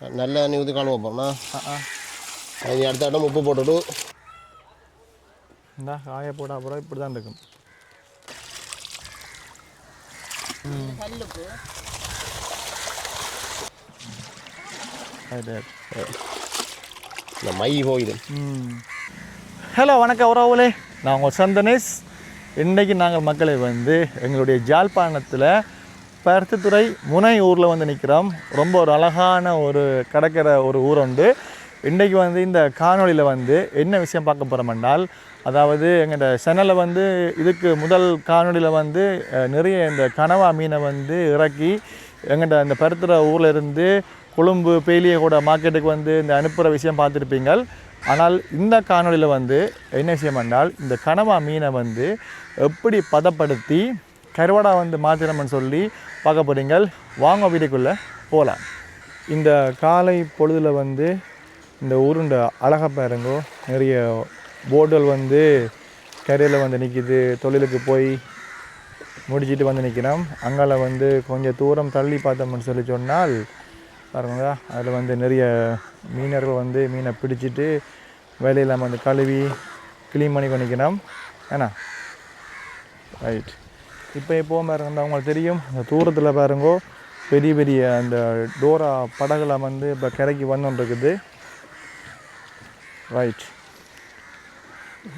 நல்ல தண்ணி ஊற்றி கழுவோம்னா அது அடுத்த இடம் உப்பு போட்டுட்டு இந்த காய போட அப்புறம் இப்படி தான் இருக்கும். இந்த மை போயிடும். ஹலோ வணக்கம் உறவுகளே, நான் உங்கள் சந்தனேஷ். இன்றைக்கி நாங்கள் மக்களை வந்து எங்களுடைய ஜாழ்ப்பாணத்தில் பருத்தித்துறை முனை ஊரில் வந்து நிற்கிறோம். ரொம்ப ஒரு அழகான ஒரு கடற்கரை ஒரு ஊர் உண்டு. இன்றைக்கி வந்து இந்த காணொலியில் வந்து என்ன விஷயம் பார்க்க போகிறோம் என்றால், அதாவது எங்களோட சேனலில் வந்து இதுக்கு முதல் காணொலியில் வந்து நிறைய இந்த கனவா மீனை வந்து இறக்கி எங்கள்கிட்ட இந்த பருத்தித்துறை ஊரில் இருந்து கொழும்பு பேலியகோட மார்க்கெட்டுக்கு வந்து இந்த அனுப்புகிற விஷயம் பார்த்துருப்பீங்க. ஆனால் இந்த காணொலியில் வந்து என்ன விஷயம் என்றால், இந்த கனவா மீனை வந்து எப்படி பதப்படுத்தி கருவாடா வந்து மாற்றினோம்னு சொல்லி பார்க்க போகிறீங்க. வாங்க வீட்டுக்குள்ளே போகலாம். இந்த காலை பொழுதில் வந்து இந்த ஊருண்ட அழகாக பாருங்கோ, நிறைய போட்டுகள் வந்து கரையில் வந்து நிற்கிது. தொழிலுக்கு போய் முடிச்சுட்டு வந்து நிற்கிறோம். அங்கால வந்து கொஞ்சம் தூரம் தள்ளி பார்த்தோம்னு சொல்லி சொன்னால் பாருங்க, அதில் வந்து நிறைய மீனர்கள் வந்து மீனை பிடிச்சிட்டு வேலையில் வந்து கழுவி க்ளீன் பண்ணி பண்ணிக்கணும். ஏன்னா ரைட். இப்போ பாருங்க, அவங்களுக்கு தெரியும் அந்த தூரத்தில் பாருங்கோ பெரிய பெரிய அந்த டோரா படகுல வந்து இப்போ கரைக்கு வந்துருக்குது. ரைட்.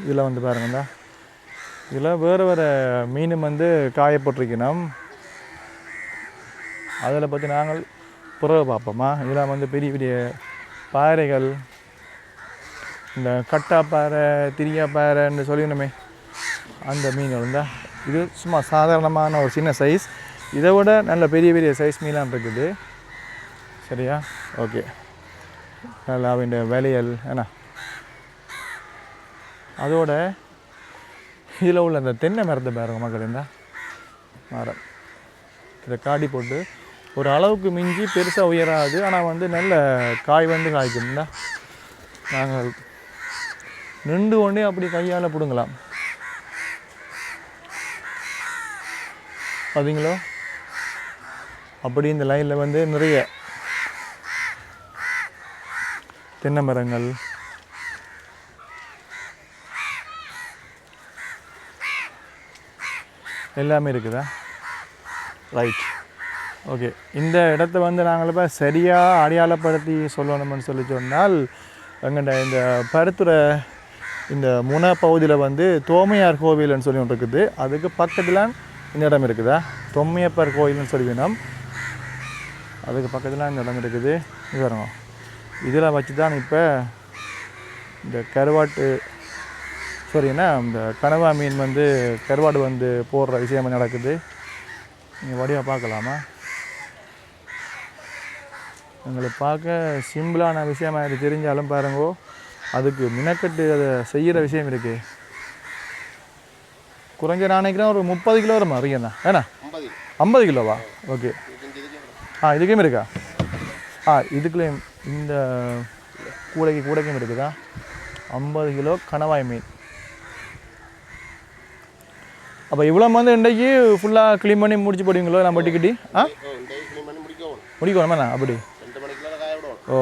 இதில் வந்து பாருங்கண்ணா, இதில் வேறு வேறு மீன் வந்து காயப்பட்டிருக்கணும். அதில் பற்றி நாங்கள் புறவை பார்ப்போமா. இதெல்லாம் வந்து பெரிய பெரிய பாறைகள், இந்த கட்டா பாறை திரியா பாறைன்னு சொல்லிடணுமே, அந்த மீன்கள் இருந்தால் இது சும்மா சாதாரணமான ஒரு சின்ன சைஸ். இதை விட நல்ல பெரிய பெரிய சைஸ் மீனாக இருக்குது. சரியா? ஓகே. நல்லா அவன் வேலையல் ஏன்னா அதோட இதில் உள்ள அந்த தென்னை மரத்தை பாருங்க மக்கள். இந்த மரம் இதை காடி போட்டு ஒரு அளவுக்கு மிஞ்சி பெருசாக உயராது, ஆனால் வந்து நல்ல காய் வந்து காய்க்கும்டா. நாங்கள் நின்று கொண்டே அப்படி கையால் பிடுங்கலாம். பார்த்தீங்களோ, அப்படி இந்த லைனில் வந்து நிறைய தென்னை மரங்கள், எல்லாமே இருக்குதா. ரைட். ஓகே. இந்த இடத்த வந்து நாங்கள் இப்போ சரியாக அடையாளப்படுத்தி சொல்லணும்னு சொல்லி சொன்னால், எங்கள்கிட்ட இந்த பருத்தித்துறை இந்த முனை பகுதியில் வந்து தோமையார் கோவில்னு சொல்லி ஒன்று இருக்குது. அதுக்கு பக்கத்தில் இந்த இடம் இருக்குதா, தொம்மையப்பர் கோயில்னு சொல்லி வேணும். அதுக்கு பக்கத்தில் இந்த இடம் இருக்குது. இது வருங்க, இதில் வச்சு தான் இப்போ இந்த கருவாட்டு சரிண்ணா இந்த கனவா மீன் வந்து கருவாடு வந்து போடுற விஷயம் நடக்குது. நீங்கள் வடிவாக பார்க்கலாமா. எங்களுக்கு பார்க்க சிம்பிளான விஷயமாக இது தெரிஞ்சாலும் பாருங்கோ, அதுக்கு மினக்கட்டு அதை செய்கிற விஷயம் இருக்குது. குறைஞ்ச நான் நினைக்கிறேன் ஒரு 30 கிலோ வருமா அறியண்ணா? ஏண்ணா 50 கிலோவா? ஓகே. இதுக்கும் இருக்கா? இதுக்குள்ளேயும் இந்த கூடைக்கும் இருக்குதா. 50 கிலோ கணவாய் மீன். அப்போ இவ்வளோ வந்து இன்றைக்கு ஃபுல்லாக க்ளீன் பண்ணி முடிச்சு போடுவீங்களோ நம்ம டிக்கெட்டி? முடிக்கணுமாண்ணா? அப்படி ஓ,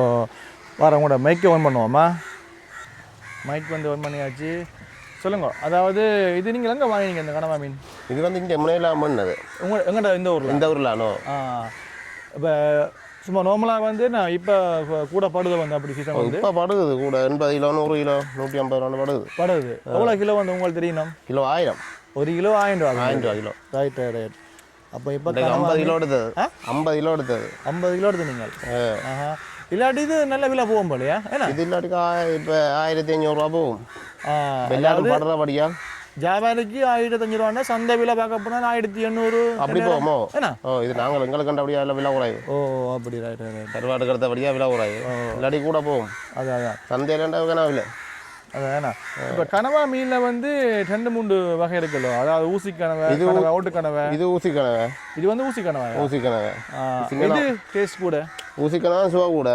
வரேன் கூட மைக்கை ஓன் பண்ணுவோம்மா. மைக் வந்து ஓன் பண்ணியாச்சு. சொல்லுங்க. அதாவது இது நீங்கள் எங்கே வாங்கினீங்க இந்த கனவா மீன்? இது வந்து இங்கே முனையில் மண்ணது எங்கள்கிட்ட இந்த ஊரில் ஆனோ. இப்போ சும்மா நார்மலாக வந்து நான் இப்போ கூட படுது வந்து அப்படி சீசன் வந்து இப்போ படுகுது கூட 80 கிலோ 100 கிலோ 150 ரூபா படுகுது. எவ்வளோ கிலோ வந்து உங்களுக்கு தெரியணும்? கிலோ 1000. ஒரு கிலோ 1000 ரூபா. 1000 ரூபா கிலோ. Right right. அப்போ இப்போ 50 கிலோ எடுத்தது. 50 கிலோ எடுத்தது. 50 கிலோ எடுத்து நீங்கள். இல்லாட்டி இது நல்ல விலை போகும் போலையா? ஏன்னா இது இல்லாட்டிக்கா இப்போ 1500 ரூபா போகும். எல்லாரும் படுறபடியா ஜாபாரிக்கு 1500 ரூபான்னா சந்தை விலை பார்க்க போனால் 1800 அப்படி போகுமோ? ஏன்னா இது நாங்கள் எங்களுக்கு கண்டபடியா இல்லை விலை குறையும். அப்படி ரைட் ரைட். கருவாடு கருத்தபடியா விலை குறையும். இல்லாட்டி கூட போகும். அதான் சந்தையிலண்டா இல்லை. அதாண்ணா. இப்போ கனவா மீனில் வந்து 2-3 வகை இருக்குல்ல. அதாவது ஊசி கனவை, இது ஓட்டு கனவை. இது ஊசி கனவை. இது வந்து ஊசி கனவை. ஊசி கனவை இது டேஸ்ட் கூட. ஊசி கனவா சுவா கூட.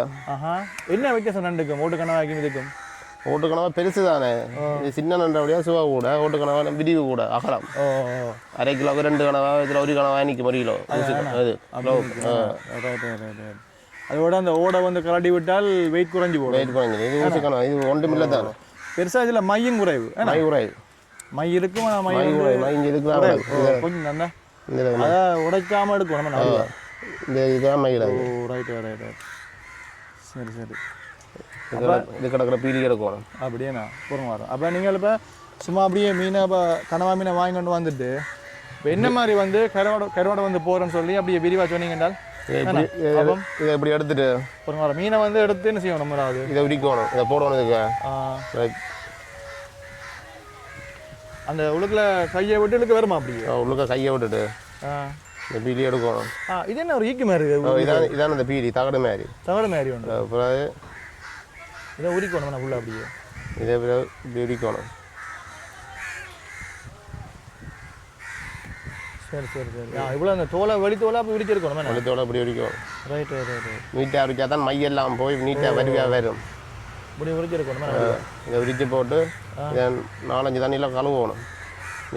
என்ன வித்தியாசம் நண்டுக்கும் ஓட்டு கனவாக்கும் இதுக்கும்? ஓட்டு கனவா பெருசு தானே. இது சின்ன நண்டபடியா சுவா கூட. ஓட்டு கனவா விரிவு கூட அகலம். 1/2 கிலோவுக்கு 2 கனவா, இதில் 1 கனவா நிற்கும் 1 கிலோ. அது அதோட அந்த ஓடை வந்து கலட்டி விட்டால் வெயிட் குறைஞ்சி போடும். வெயிட் குறைஞ்சிடும். இது ஊசிக்கணும், இது ஒன்றுமில்லை தான். பெருசாக இதில் மையும் குறைவு. மை குறைவு, மை இருக்கும், ஆனால் மை குறைவு, மை இங்கே இதுக்குலாம் கொஞ்சம் தானே இதில் அதை உடைக்காமல் எடுக்கணும் நம்ம நல்லா. இந்த இதுதான் மையில். ஓ ரைட் ரைட் ரைட். சரி சரி. இது கிடக்கிற பீலி கிடக்கணும். அப்படியேண்ணா பொறுங்க வரோம். அப்போ நீங்கள் இப்போ சும்மா அப்படியே மீனை இப்போ கனவா மீனை வாங்கி கொண்டு வந்துட்டு இப்போ என்ன மாதிரி வந்து கருவாடை வந்து போகிறேன்னு சொல்லி அப்படியே விரிவாக சொன்னீங்க என்றால் இதை இப்படி எடுத்துட்டு பொறுங்க வரோம். மீனை வந்து எடுத்து என்ன செய்யணும் நம்மளாவது இதை உரிக்கணும், இதை போடணும். இதுக்கு அந்த உழுக்கில் கையை விட்டு இழுக்க வருமா அப்படியே? உள்ளுக்க கையை விட்டுட்டு இந்த பீலி எடுக்கணும். இது என்ன ஒரு ஈக்கு மாதிரி இருக்குது? இதான இந்த பீலி தகடு மாதிரி. தகடு மாதிரி ஒன்று. அப்புறம் இதை உரிக்கணும் நான் ஃபுல்லாக அப்படியே. இதை இப்படி உரிக்கணும். சரி சரி சரி. இவ்வளோ அந்த தோலை வெளி தோலை அப்படி உரிச்சிருக்கணும். வெளி தோலை இப்படி உரிக்கணும். Right right right. நீட்டாக உரிச்சா தான் மையெல்லாம் போய் நீட்டாக வரிவாக வரும். இப்படி உரிச்சிருக்கணும். இதை உரிச்சு போட்டு இதை 4-5 தண்ணியில் கழுவணும்.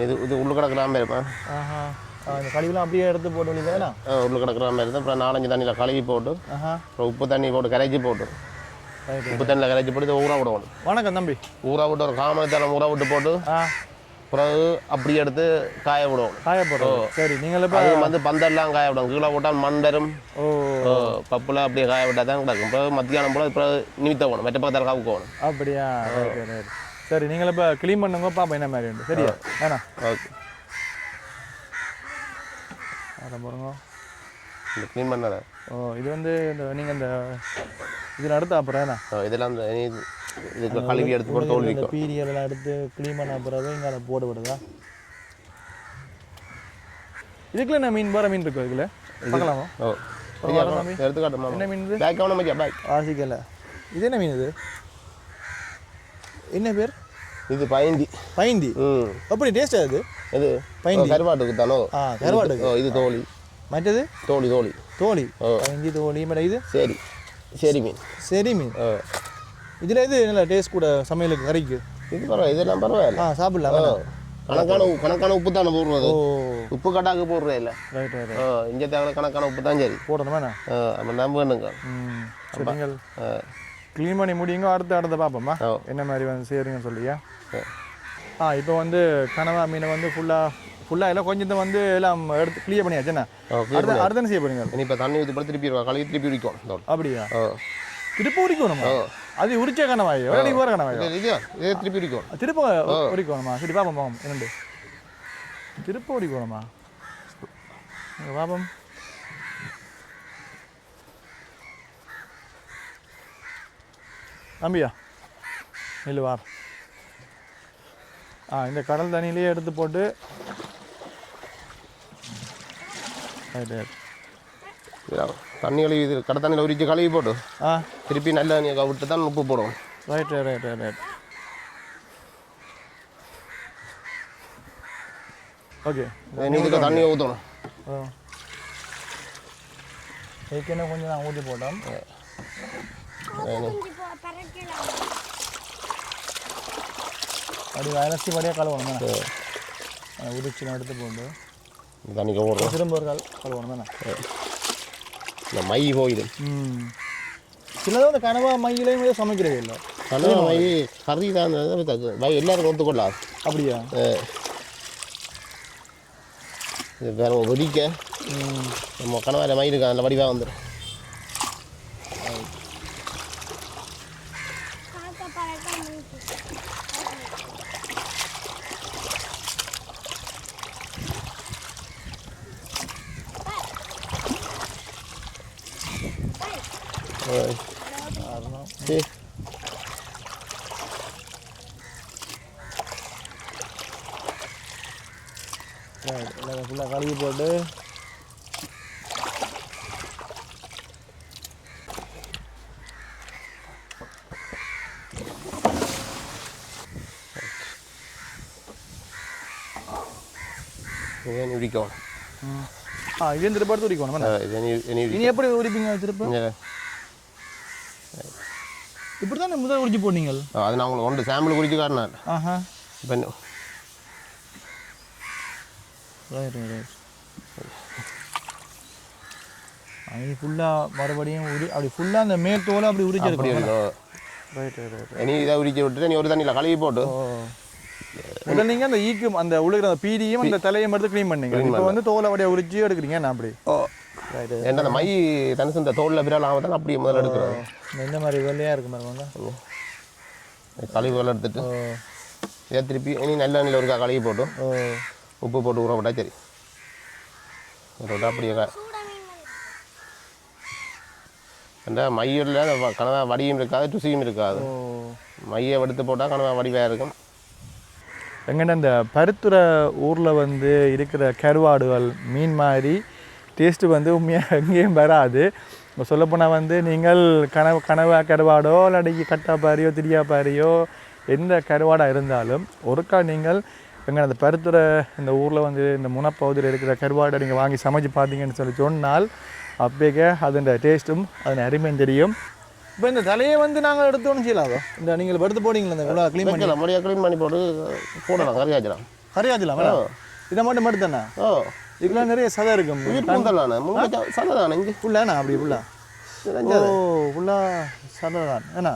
இது உள்ளு கிடக்குறாம இருப்பேன். இந்த கழிவுலாம் அப்படியே எடுத்து போட்டு வேணா உள்ளு கிடக்குற மாதிரி இருந்தால் அப்புறம் 4-5 தண்ணியில் கழுவி போட்டு அப்புறம் உப்பு தண்ணி போட்டு கரைச்சி போட்டு உப்பு தண்ணியில் கரைச்சி போட்டு இதை ஊற விடணும். வணக்கம் தம்பி. ஊற விட்டு ஒரு 1/4 மணி நேரம் ஊற விட்டு போட்டு பிறகு அப்படி எடுத்து காய விடுவோம். காய போடுறோம். சரி. நீங்கள் இப்போ அது வந்து பந்தெல்லாம் காய விடும். கீழே போட்டால் மண்டரும் பப்பில் அப்படியே காய விட்டால் தான் கிடக்கும். பிறகு மத்தியானம் போல இப்போ நிமித்த போகணும், மெட்ட பக்கத்தில் காவுக்கணும். அப்படியா? சரி. நீங்கள் இப்போ க்ளீன் பண்ணுங்க பாப்பா என்ன மாதிரி உண்டு. சரியா? வேணா ஓகே. அதை பாருங்க இந்த க்ளீன் பண்ணத. இது வந்து இந்த நீங்கள் இந்த இதில் அடுத்த அப்புறம் என்ன இதெல்லாம் இந்த இதுக்கு கழுவி எடுத்து போட்டு தோல் இந்த பீரியெல்லாம் எடுத்து க்ளீன் பண்ண பிறகு இங்கே அதை போட்டு விடுதா? இதுக்குள்ள என்ன மீன் வேறு மீன் இருக்கும் இதுல பார்க்கலாமா? எடுத்துக்காட்டுமா? என்ன மீன் இது? பேக் ஆகணும் மச்சான், பேக். ஆசிக்கல. இது என்ன மீன் இது? என்ன பேர் இது? பைந்தி. பைந்தி. அப்படி டேஸ்டா இது? இது பைந்தி கருவாட்டுக்கு தானோ? கருவாட்டுக்கு. இது தோலி. மற்றது தோலி. தோலி தோலி. பைந்தி தோலி. மேடம் இது சரி சரி மீன். சரி மீன். இதில் இது நல்ல டேஸ்ட் கூட சமையலுக்கு கறிக்கு. இது பரவாயில்ல, இதெல்லாம் பரவாயில்ல. சாப்பிடலாம். கணக்கான உப்பு தானே போடுறது. உப்பு கட்டாக்கு போடுறே இல்லை. Right right. இங்கே தேவை கணக்கான உப்பு தான். சரி போடணுமா? நம்ம நம்புங்க. நீங்கள் க்ளீன் பண்ணி முடியுங்க. அடுத்த பார்ப்போம்மா என்ன மாதிரி வந்து செய்கிறீங்கன்னு சொல்லியா? இப்போ வந்து கனவா மீனை வந்து ஃபுல்லாக எல்லாம் கொஞ்சம் வந்து எல்லாம் எடுத்து கிளியர் பண்ணியாச்சு. என்ன அடுத்த என்ன செய்ய போறீங்க? இப்போ தண்ணி ஊற்றி போட்டு திருப்பி கழுவி திருப்பி உரிக்கும். அப்படியா? திருப்பி உரிக்கணுமா? அது உரிச்ச கனவாயோ இல்லை வேறு கனவாயோ? இதே திருப்பி உரிக்கும். திருப்ப உரிக்கணுமா? சரி பார்ப்போம் என்னண்டு. திருப்ப உரிக்கணுமா? பார்ப்போம். தம்பியா இல்லை வார். இந்த கடல் தண்ணியிலேயே எடுத்து போட்டு தண்ணி கழுவி இது கடை தண்ணியில் உரிச்சு கழுவி போட்டு திருப்பி நல்ல தண்ணியை விட்டு தான் உப்பு போடுவோம். Right right right right. Okay. இதுக்கு தண்ணியை ஊற்றணும். ஏற்கனவே கொஞ்சம் நான் ஊற்றி போட்டோம். அப்படி அலசி படியாக கழுவணும் தானே? உரிச்சு நான் எடுத்து போட்டு தண்ணிக்கு போடுறோம். திரும்ப ஒரு கழுவணும் தானே? இந்த மை போயிடு. சிலதான் அந்த கனவா மையிலையும் சமைக்கிறதே இல்லை. கனவா மை கறி தான் மை எல்லாருக்கும் ஒத்துக்கொள்ளலாம். அப்படியா? இது வேற ஒடிக்க நம்ம கனவாயில் மை இருக்கா அந்த வடிவாக வந்துடும். ஃபுல்லாக கழுவி போட்டு உரிக்கணும். இதே திருப்பி எடுத்து உரிக்கணும். இனி எப்படி உரிப்பீங்க திருப்பி? இப்படி தான் முதல் உரிச்சு போனீங்க. அது நான் உங்களுக்கு ஒன்று சாம்பிள் குறிச்சு காட்டினேன். இப்போ ரைட் ரைட். அது ஃபுல்லாக மறுபடியும் அப்படி ஃபுல்லாக அந்த மேல் தோலை அப்படி அப்படி உரிச்சிருக்கோம். இருக்கும். Right right. இனி இதை உரிச்சு விட்டுட்டு நீ ஒரு தண்ணியில் கழுவி போட்டு முதல்ல நீங்கள் அந்த ஈக்கும் அந்த உழுகிற அந்த பீடியும் அந்த தலையும் எடுத்து க்ளீன் பண்ணீங்க. இப்போ வந்து தோலை அப்படியே உரிச்சு எடுக்கிறீங்க நான் அப்படி. ரைட். ஏன்னா அந்த மை தனுசு இந்த தோலில் பிறால் தான் அப்படியே முதல்ல எடுக்கிறோம். இந்த மாதிரி வெள்ளையாக இருக்கு பாருங்க. கழுவி எடுத்துட்டு இதை திருப்பி இனி நல்ல எண்ணெயில் ஒருக்கா கழுவி போட்டு உப்பு போட்டு ஊற விட்டா சரி. அப்படியே அந்த மையில் கனவா வடியும் இருக்காது, ருசியும் இருக்காது. மையை எடுத்து போட்டால் கனவா வடிவாக இருக்கும். எங்கன்னா இந்த பருத்துறை ஊரில் வந்து இருக்கிற கருவாடுகள் மீன் மாதிரி டேஸ்ட்டு வந்து உண்மையாக எங்கேயும் வராது. இப்போ சொல்லப்போனால் வந்து நீங்கள் கருவாடோ இல்லாட்டி கட்டாப்பாரியோ திரியாப்பாரியோ எந்த கருவாடாக இருந்தாலும் ஒருக்கா நீங்கள் எங்கே அந்த பருத்துறை இந்த ஊரில் வந்து இந்த முனப்பகுதியில் இருக்கிற கருவாடை நீங்கள் வாங்கி சமைச்சு பார்த்தீங்கன்னு சொல்லி சொன்னால் அப்பேக்க அதோட டேஸ்ட்டும் அதன் அருமையும் தெரியும். இப்போ இந்த தலையை வந்து நாங்கள் எடுத்தோன்னு செய்யலாதோ இந்த நீங்கள் எடுத்து போடுங்களா இந்த விழா க்ளீன் பண்ணி முடியாது க்ளீன் பண்ணி போட்டு போடலாம். கறியாச்சலாம் கறியாச்சலாம் வேணாம் இதை மட்டும் தானே. இதுக்கெல்லாம் நிறைய சதை இருக்கும். சதை தானே இங்கே ஃபுல்லாண்ணா அப்படி ஃபுல்லா ஃபுல்லாக சதை தான் ஏன்னா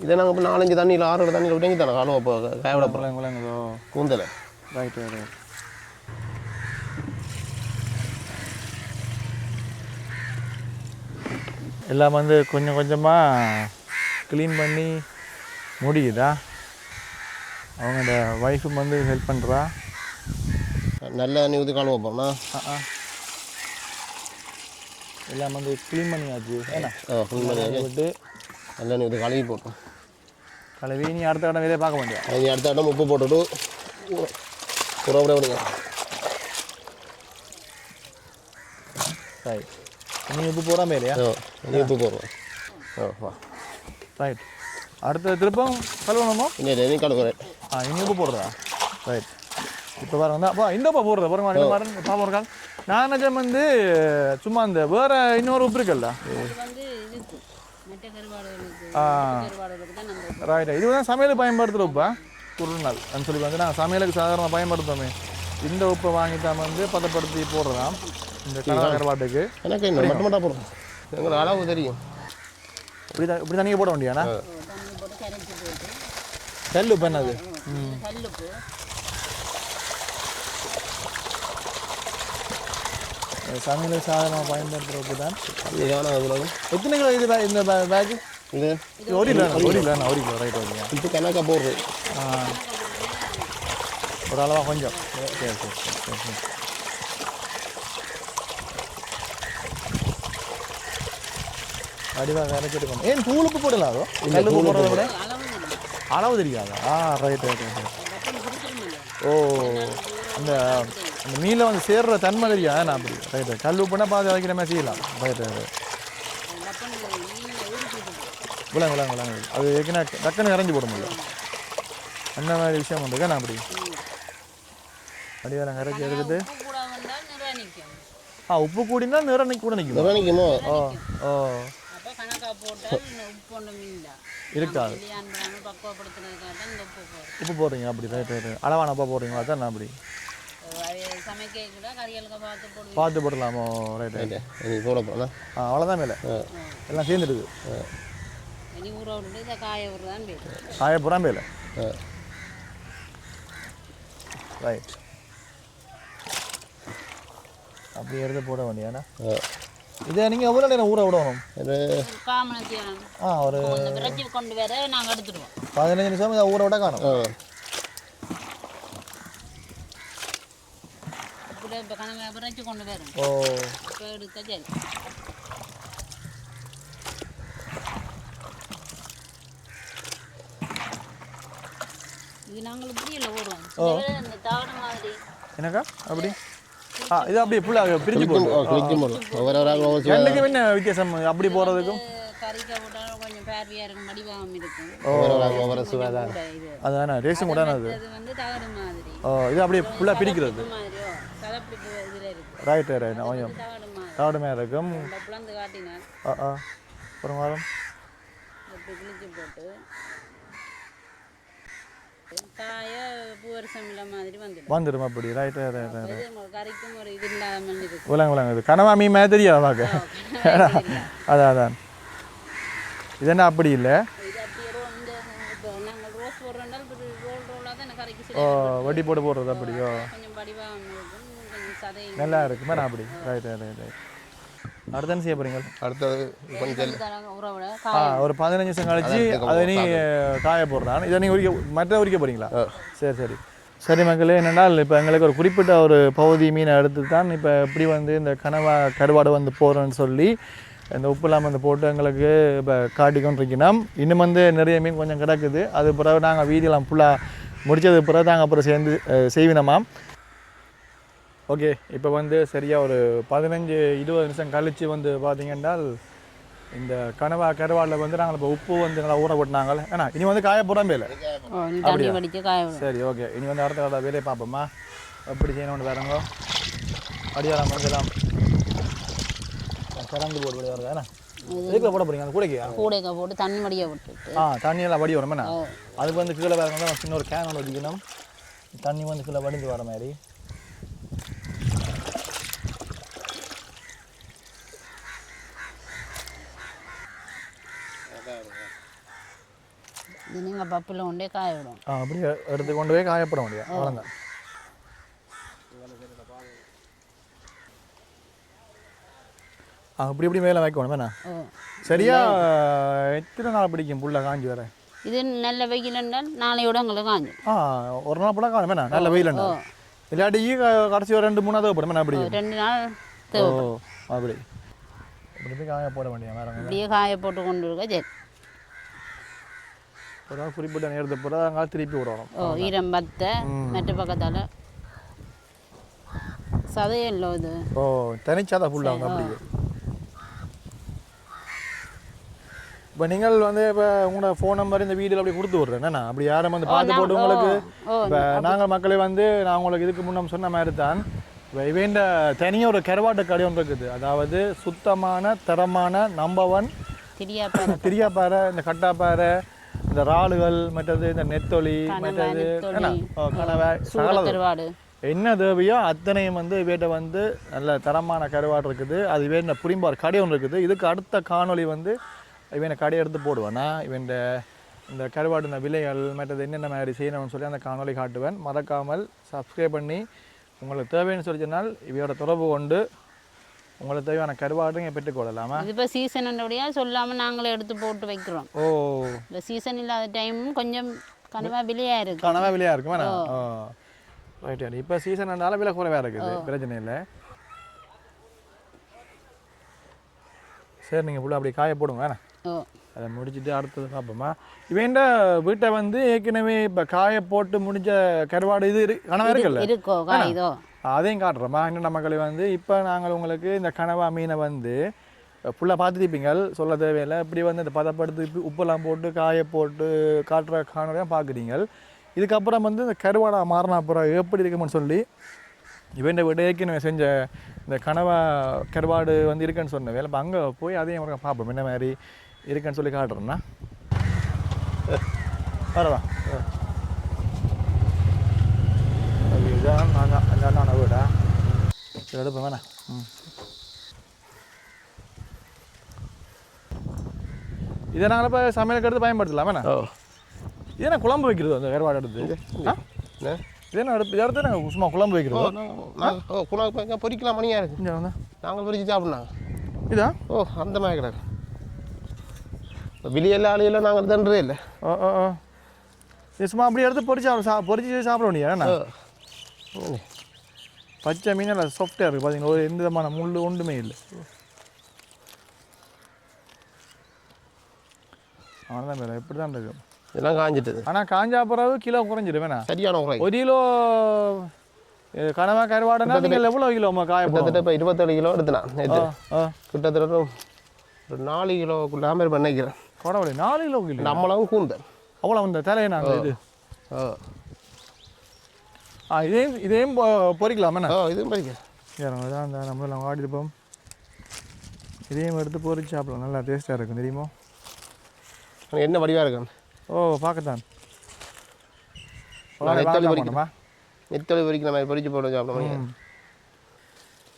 இதை நாங்கள் இப்போ 4-5 தண்ணியில் 6 தண்ணியில் விட்டேங்க தானே காலம் இப்போ காயவிட போகிறேன் கூந்தலை. Right right. எல்லாம் வந்து கொஞ்சம் கொஞ்சமாக க்ளீன் பண்ணி முடியுதா. அவங்களோட ஒய்ஃபும் வந்து ஹெல்ப் பண்ணுறா. நல்ல தண்ணி ஊற்றி காலம் வைப்போம்னா எல்லாம் வந்து க்ளீன் பண்ணியாச்சு ஏன்னா க்ளீன் பண்ணி விட்டு நல்ல தண்ணி ஊற்றி கழுவி போட்டோம். கழுவி நீ அடுத்த இடம் வேலையை பார்க்க வேண்டிய நீ அடுத்த இடம் உப்பு போட்டுட்டு உறவு விடுங்க. ரைட். நீ உப்பு போடாம இல்லையா? நீ உப்பு போடுவோம். வா ரைட். அடுத்த திருப்பம் கழுவணுமோ? இன்னும் நீ கழுவுறேன். இனி உப்பு போடுறதா? ரைட். இப்போ பாருங்க அப்பா இந்த உப்பா போடுறதா பாருங்க இந்த மாதிரி பாப்பா இருக்காங்க. நான் நிஜம் வந்து சும்மா இந்த வேற இன்னொரு உப்பு இருக்குல்ல ரைட். இது வந்து சமையலுக்கு பயன்படுத்துகிற உப்பா குருநாள் அப்படின்னு சொல்லி வந்து நாங்கள் சமையலுக்கு சாதாரணமாக பயன்படுத்தோமே இந்த உப்பை வாங்கிட்டாம வந்து பதப்படுத்தி போடுறதாம் இந்த கருவாட்டுக்கு. எனக்கு மட்டும் மட்டும் போடுறோம் எங்களுக்கு அளவு தெரியும். இப்படி தண்ணியை போட வேண்டியாண்ணா கல் உப்பு என்னது? சமையலுக்கு சாதாரணமாக பயன்படுத்துகிற உப்பு தான். எத்தனை கிலோ இது இந்த பேக்கு? இது 1 கிலோ ரைட். ஓகே இப்போ கணக்காக போடுறது ஒரு அளவாக கொஞ்சம். சரி சரி சரி சரி. வடிவாக அரைச்சிருக்கணும். ஏன் தூள் உப்பு போடலாம் அதோ கல் உப்பு போடுறத விட அளவு தெரியாதா? Right right right. ஓ அந்த அந்த மீனில் வந்து சேர்ற தன்மை தெரியாது நான் அப்படி. Right right. கல் உப்புனா பாதி வைக்கிற மாதிரி செய்யலாம். Right right. விளாங்க அது ஏற்கனவே டக்குன்னு இறஞ்சி போட முடியும் அந்த மாதிரி விஷயம் வந்துருக்கா நான் அப்படி அடிவாரம் கரைச்சி எடுத்துட்டு உப்பு கூடினா நிறனைக்கு கூட நிற்குமோ? ஓ இருக்காது உப்பு போடுறீங்க அப்படி. Right right. அளவான உப்பா போடுறீங்களா? அதான் நான் அப்படி பார்த்து போடலாமோ? Right right. போட போகலாம். அவ்வளோதான் மேலே எல்லாம் சேர்ந்துடுது. காய போகிறான் மேலே. ரைட். அப்படி எடுத்து போட வேண்டியாண்ணா. இதை நீங்கள் எவ்வளோ நேரம் ஊற விடணும்? ஒரு 15 நிமிஷம் இதை ஊற விட காணும். ஓ என்னக்கா அப்படி இது அப்படியே ஃபுல்லாக பிரிஞ்சு போகும். ரெண்டுக்கும் என்ன வித்தியாசம் அப்படி போகிறதுக்கும்? அதானே ரேஷன் கூட அது. இது அப்படியே ஃபுல்லாக பிரிக்கிறது. Right right. கொஞ்சம் தவிடு மேலே இருக்கும். அப்புறம் வாரம் காய பூவரசம் இல்லாம மாதிரி வந்துடும். வந்துடும் அப்படி ரைட் ரைட் ரைட் இது கறிக்கும் ஒரு இது இல்லாமல் இருக்கு. விளங்க இது கனவா மீன் மாதிரி தெரியாது வாங்க. அதான் அதான் இது என்ன அப்படி இல்லை. இது அப்படியே இந்த இப்போ நாங்கள் ரோஸ் போடுறோம்னா ரோல் ரோலாக தான் எனக்கு கறிக்கு ஓ சரி வட்டி போட்டு போடுறது அப்படியோ கொஞ்சம் வடிவாக இருக்கும், கொஞ்சம் சதை நல்லா இருக்குமே நான் அப்படி ரைட் ரைட் ரைட் ரைட். அடுத்து என்ன செய்ய போறீங்க? அடுத்தது கொஞ்சம் உறவோட ஒரு 15 நிமிஷம் கழிச்சு அதை நீ காய போடுறான். இதை நீ மற்ற உரிக்க போறீங்களா? சரி சரி சரி மக்களே. என்னென்னால் இப்போ எங்களுக்கு ஒரு குறிப்பிட்ட ஒரு பகுதி மீனை எடுத்து தான் இப்போ எப்படி வந்து இந்த கருவாடு வந்து போடுறோன்னு சொல்லி இந்த உப்புலாம் வந்து போட்டு எங்களுக்கு இப்போ காட்டி கொண்டிருக்கணும். இன்னும் வந்து நிறைய மீன் கொஞ்சம் கிடக்குது. அது பிறகு நாங்கள் வீடியோலாம் ஃபுல்லாக முடித்தது பிறகு நாங்கள் அப்புறம் சேர்ந்து செய்வினோமா. ஓகே இப்போ வந்து சரியாக ஒரு 15-20 நிமிஷம் கழித்து வந்து பார்த்தீங்கன்னா இந்த கருவாடில் வந்து நாங்கள் இப்போ உப்பு வந்து நல்லா ஊற போட்டினாங்க. ஏன்னா இனி வந்து காய போடாமே இல்லை தண்ணி வடித்து காய. சரி ஓகே. இனி வந்து அடுத்த வேலையை பார்ப்போம்மா. எப்படி செய்யணும்னு வேறங்க அடியாரம் வந்துடலாம் கரண்டு போட்டு வருது ஏன்னா இதுக்குள்ள போட போகிறீங்க அந்த கூடைக்கா போட்டு தண்ணி வடியை விட்டுட்டு தண்ணியெல்லாம் வடி வரும். என்ன அதுக்கு வந்து கீழே வேறு வந்து சின்ன ஒரு கேன் ஒன்று வச்சுக்கணும். தண்ணி வந்து கீழே வடிந்து வர மாதிரி. இது நீங்கள் பப்பில் கொண்டே காய விடும். அப்படியே எடுத்து கொண்டு போய் காயப்பட முடியும். அவ்வளோதான். அப்படி இப்படி மேலே வைக்கணும் வேணா. சரியா எத்தனை நாள் பிடிக்கும் புள்ள காஞ்சி வர? இது நல்ல வெயில் என்றால் நாளையோட உங்களுக்கு காஞ்சி. ஒரு நாள் போல காணும் வேணா நல்ல வெயில் இல்லாட்டி கடைசி ஒரு 2-3 நாள் தேவைப்படும் வேணா. அப்படி 2 நாள் அப்படி இப்படி போய் காய போட வேண்டிய வேற அப்படியே காய போட்டு கொண்டு இருக்க. சரி ஒரு நாள் குறிப்பிட்ட நேரத்தை போகிற அங்கே திருப்பி விடணும். ஈரம் பத்தை மற்ற பக்கத்தால் சதையும் இல்லை இது. தனிச்சாதான் ஃபுல்லாக அப்படி. இப்போ நீங்கள் வந்து இப்போ உங்களோட ஃபோன் நம்பர் இந்த வீடியோவில் அப்படி கொடுத்து விட்றேன். என்னண்ணா அப்படி யாரும் வந்து பார்த்து போட்டு உங்களுக்கு இப்போ நாங்கள் மக்களே வந்து நான் உங்களுக்கு இதுக்கு முன்னே சொன்ன மாதிரி தான் இப்போ இவன் தனியாக ஒரு கருவாட்டு கடை ஒன்று இருக்குது. அதாவது சுத்தமான தரமான நம்பர் 1 திரியாப்பாறை, இந்த கட்டாப்பாறை, இந்த இறாலுகள், மற்றது இந்த நெத்தொலி, மற்றது கனவை என்ன தேவையோ அத்தனையும் வந்து இவர்கிட்ட வந்து நல்ல தரமான கருவாடு இருக்குது. அது இவன் புரிம்பார் கடை ஒன்று இருக்குது. இதுக்கு அடுத்த காணொலி வந்து இவனை கடை எடுத்து போடுவேன். நான் இவன் இந்த கருவாடு இந்த விலைகள் மற்றது என்னென்ன மாதிரி செய்யணும்னு சொல்லி அந்த காணொலி காட்டுவேன். மறக்காமல் சப்ஸ்கிரைப் பண்ணி உங்களுக்கு தேவைன்னு சொல்லி சொன்னால் இவையோட தொடர்பு கொண்டு உங்களுக்கு தேவையான கருவாடு நீங்கள் பெற்றுக்கொள்ளலாமா. இப்போ சீசனுடைய சொல்லாமல் நாங்களே எடுத்து போட்டு வைக்கிறோம். இந்த சீசன் இல்லாத டைம் கொஞ்சம் கனவா விலையாக இருக்குது. கனவா விலையாக இருக்கும் வேணா. Right right. இப்போ சீசன் இருந்தாலும் விலை குறைவாக இருக்குது, பிரச்சனை இல்லை. சரி நீங்கள் ஃபுல்லாக அப்படி காய போடுங்க வேணா. அதை முடிச்சுட்டு அடுத்தது பார்ப்போமா. இவன்ட வீட்டை வந்து ஏற்கனவே இப்போ காய போட்டு முடிஞ்ச கருவாடு இது கனவா இருக்குல்ல, அதையும் காட்டுறோமா. என்னென்ன மக்களை வந்து இப்போ நாங்கள் உங்களுக்கு இந்த கனவா மீனை வந்து ஃபுல்லாக பார்த்துருப்பீங்க, சொல்ல தேவையில்லை. இப்படி வந்து இந்த பதப்படுத்தி உப்பெல்லாம் போட்டு காய போட்டு காட்டுற காணொலியாக பார்க்குறீங்க. இதுக்கப்புறம் வந்து இந்த கருவாடை மாறின அப்புறம் எப்படி இருக்குமென்னு சொல்லி இவன் வீட்டை ஏற்கனவே செஞ்ச இந்த கனவா கருவாடு வந்து இருக்குன்னு சொன்ன வேலை. இப்போ அங்கே போய் அதையும் அவரை பார்ப்போம் என்ன மாதிரி இருக்குன்னு சொல்லி காட்டுறேன்னா. வரவா இதுதான் நாங்கள் வீடா எடுப்பேன் வேணா. இதை நாங்கள் இப்போ சமையலுக்கு எடுத்து பயன்படுத்தலாம் வேணா. இதே குழம்பு வைக்கிறது அந்த கருவாடு எடுத்து இதே எடுத்து இடத்த நாங்கள் சும்மா குழம்பு வைக்கிறோம். குழம்பு பொரிக்கலாம் மணியாக இருக்குது. நாங்கள் பொரிச்சு சாப்பிட்னாங்க இதா அந்த மாதிரி கிடக்கு. வெளியெல்லாம் ஆளுகெல்லாம் நாங்கள் தண்டுறதே இல்லை. இது சும்மா அப்படி எடுத்து பொரிச்சு சாப்பிட முடியாது. பச்சை மீன் நல்லா சாஃப்டாக இருக்குது பார்த்தீங்கன்னா, ஒரு எந்த விதமான முள் ஒன்றுமே இல்லை. அவ்வளோதான் வேறு எப்படி தான் இருக்குது. இதெல்லாம் காஞ்சிட்டது. ஆனால் காஞ்சா பிறகு கிலோ குறைஞ்சிடும் வேணா. சரியான குறை. 1 கிலோ கனவா கருவாடுனா நீங்கள் எவ்வளோ கிலோ காய கிட்டத்தட்ட இப்போ 27 கிலோ எடுத்துலாம் நேற்று. கிட்டத்தட்ட ஒரு 4 கிலோக்குள்ள மாதிரி பண்ணிக்கிறேன். கொடவழி 4 கிலோ கிலோ நம்மளும் கூந்தல் அவ்வளோ இந்த தலையை நாங்கள் இது இதையும் பொறிக்கலாமே. இதுவும் பொறிக்க தான் அந்த நம்ம வாடிருப்போம். இதையும் எடுத்து பொறிச்சு சாப்பிடலாம், நல்லா டேஸ்ட்டாக இருக்கும் தெரியுமோ. என்ன வடிவாக இருக்கும். பார்க்கத்தான் நெத்தொலி பொரிக்கணுமா? நெத்தொலி பொரிக்கிற மாதிரி பொரிச்சு போட்டு சாப்பிடணும்.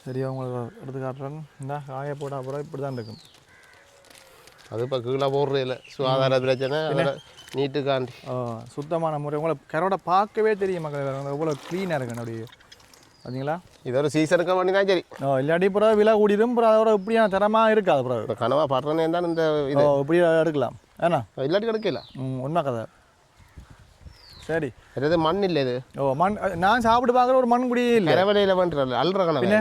சரி உங்களுக்கு எடுத்து காட்டுறேன். இந்த காய போட அப்புறம் இப்படி தான் இருக்கும். அது இப்போ கீழே போடுறது இல்லை, சுகாதார பிரச்சனை நீட்டுக்காண்டி. சுத்தமான முறை உங்களை கரோட பார்க்கவே தெரியும் மக்கள் எவ்வளோ க்ளீனாக இருக்கு என்னுடைய பார்த்தீங்களா. இது ஒரு சீசனுக்கு பண்ணி தான் சரி. இல்லாட்டி பிறகு விலை கூடிடும், பிறகு அதோட இப்படியான தரமாக இருக்காது. பிறகு இப்போ கனவா படுறனே தான் இந்த இது இப்படி எடுக்கலாம் ஏன்னா இல்லாட்டி கிடைக்கல. ஒன்றா கதை. சரி எதாவது மண் இல்லை இது. மண் நான் சாப்பிட்டு பார்க்குற ஒரு மண் குடியே இல்லை. கரவலையில் பண்ணுறல அல்ற கனவு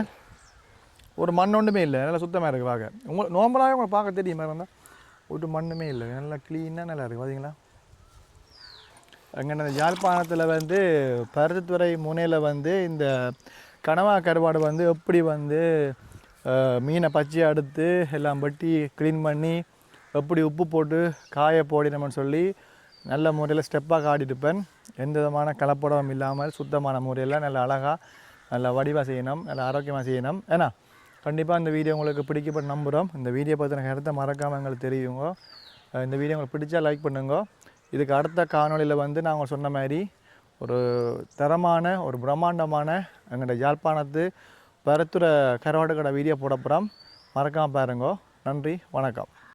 ஒரு மண் ஒன்றுமே இல்லை, நல்லா சுத்தமாக இருக்குது பார்க்க. உங்களுக்கு நோம்பலாக உங்களை பார்க்க தெரியுமா இருந்தால் ஒரு மண்ணுமே இல்லை, நல்லா க்ளீனாக நல்லா இருக்குது பார்த்தீங்களா. அங்கே யாழ்ப்பாணத்தில் வந்து பருத்தித்துறை முனையில் வந்து இந்த கனவா கருவாடு வந்து எப்படி வந்து மீனை பச்சையாக எடுத்து எல்லாம் வெட்டி க்ளீன் பண்ணி எப்படி உப்பு போட்டு காய போடினோம்னு சொல்லி நல்ல முறையில் ஸ்டெப்பாக காட்டிட்டுப்பேன். எந்த விதமான கலப்படம் இல்லாமல் சுத்தமான முறையில் நல்ல அழகாக நல்ல வடிவாக செய்யணும், நல்ல ஆரோக்கியமாக செய்யணும். ஏன்னா கண்டிப்பாக இந்த வீடியோ உங்களுக்கு பிடிக்கப்பட்டு நம்புகிறோம். இந்த வீடியோ பற்றின கருத்தை மறக்காமல் எங்களுக்கு தெரியுங்க. இந்த வீடியோ உங்களுக்கு பிடிச்சா லைக் பண்ணுங்க. இதுக்கு அடுத்த காணொலியில் வந்து நாங்கள் சொன்ன மாதிரி ஒரு தரமான ஒரு பிரம்மாண்டமான எங்களோட யாழ்ப்பாணத்து பருத்துறை கருவாடு கடை வீடியோ போட போகிறோம். மறக்காமல் பாருங்க. நன்றி, வணக்கம்.